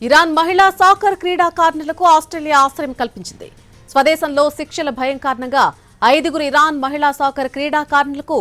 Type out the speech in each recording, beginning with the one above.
Iran మహిళా soccer క్రీడాకారిణులకు Australia ఆశ్రయం కల్పించింది. స్వదేశంలో శిక్షల భయం కారణంగా 5గురు ఇరాన్ మహిళా సాకర్ క్రీడాకారిణులకు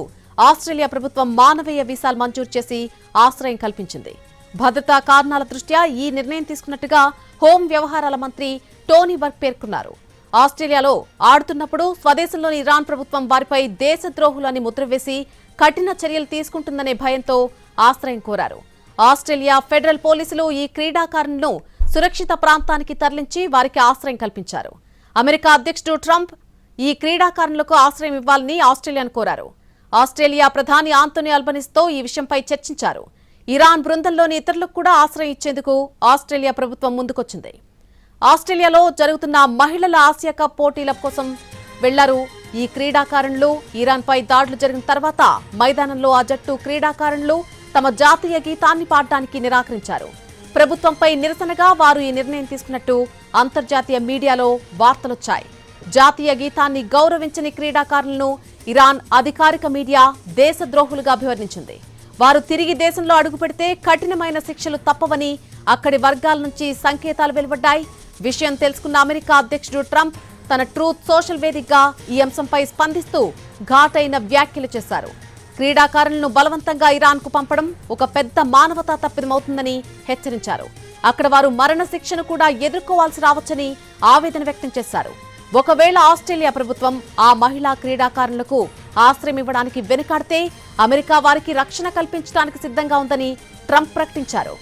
ఆస్ట్రేలియా ప్రభుత్వం మానవీయ వీసాలు మంజూరు చేసి ఆశ్రయం కల్పించింది. భద్రతా కారణాల దృష్ట్యా ఈ నిర్ణయం తీసుకున్నట్టుగా హోం వ్యవహారాల మంత్రి టోనీ బర్గ్ పేర్కొన్నారు. ఆస్ట్రేలియాలో ఆడుతున్నప్పుడు స్వదేశంలోని ఇరాన్ ప్రభుత్వం వారిపై దేశద్రోహులని ముద్రవేసి కఠిన చర్యలు తీసుకుంటుందనే భయంతో ఆశ్రయం కోరారు. ఆస్ట్రేలియా ఫెడరల్ పోలీసులు ఈ క్రీడాకారులను సురక్షిత ప్రాంతానికి తరలించి వారికి ఆశ్రయం కల్పించారు. అమెరికా అధ్యక్షుడు ట్రంప్ ఈ క్రీడాకారులకు ఆశ్రయం ఇవ్వాలని ఆస్ట్రేలియాను కోరారు. ఆస్ట్రేలియా ప్రధాని ఆంటోనీ అల్బనీస్తో ఈ విషయంపై చర్చించారు. ఇరాన్ బృందంలోని ఇతరులకు కూడా ఆశ్రయం ఇచ్చేందుకు ఆస్ట్రేలియా ప్రభుత్వం ముందుకొచ్చింది. ఆస్ట్రేలియాలో జరుగుతున్న మహిళల ఆసియా కప్ పోటీల కోసం వెళ్లారు ఈ క్రీడాకారులు. ఇరాన్పై దాడులు జరిగిన తర్వాత మైదానంలో ఆ జట్టు క్రీడాకారులు తమ జాతీయ గీతాన్ని పాడడానికి నిరాకరించారు. ప్రభుత్వంపై నిరసనగా వారు ఈ నిర్ణయం తీసుకున్నట్టు అంతర్జాతీయ మీడియాలో వార్తలొచ్చాయి. జాతీయ గీతాన్ని గౌరవించని క్రీడాకారులను ఇరాన్ అధికారిక మీడియా దేశద్రోహులుగా అభివర్ణించింది. వారు తిరిగి దేశంలో అడుగుపెడితే కఠినమైన శిక్షలు తప్పవని అక్కడి వర్గాల నుంచి సంకేతాలు వెలువడ్డాయి. విషయం తెలుసుకున్న అమెరికా అధ్యక్షుడు ట్రంప్ తన ట్రూత్ సోషల్ వేదికగా ఈ అంశంపై స్పందిస్తూ ఘాటైన వ్యాఖ్యలు చేశారు. క్రీడాకారులను బలవంతంగా ఇరాన్కు పంపడం ఒక పెద్ద మానవతా తప్పిదమవుతుందని హెచ్చరించారు. అక్కడ వారు మరణ శిక్షను కూడా ఎదుర్కోవాల్సి రావచ్చని ఆవేదన వ్యక్తం చేశారు. ఒకవేళ ఆస్ట్రేలియా ప్రభుత్వం ఆ మహిళా క్రీడాకారులకు ఆశ్రయం ఇవ్వడానికి వెనుకాడితే అమెరికా వారికి రక్షణ కల్పించడానికి సిద్ధంగా ఉందని ట్రంప్ ప్రకటించారు.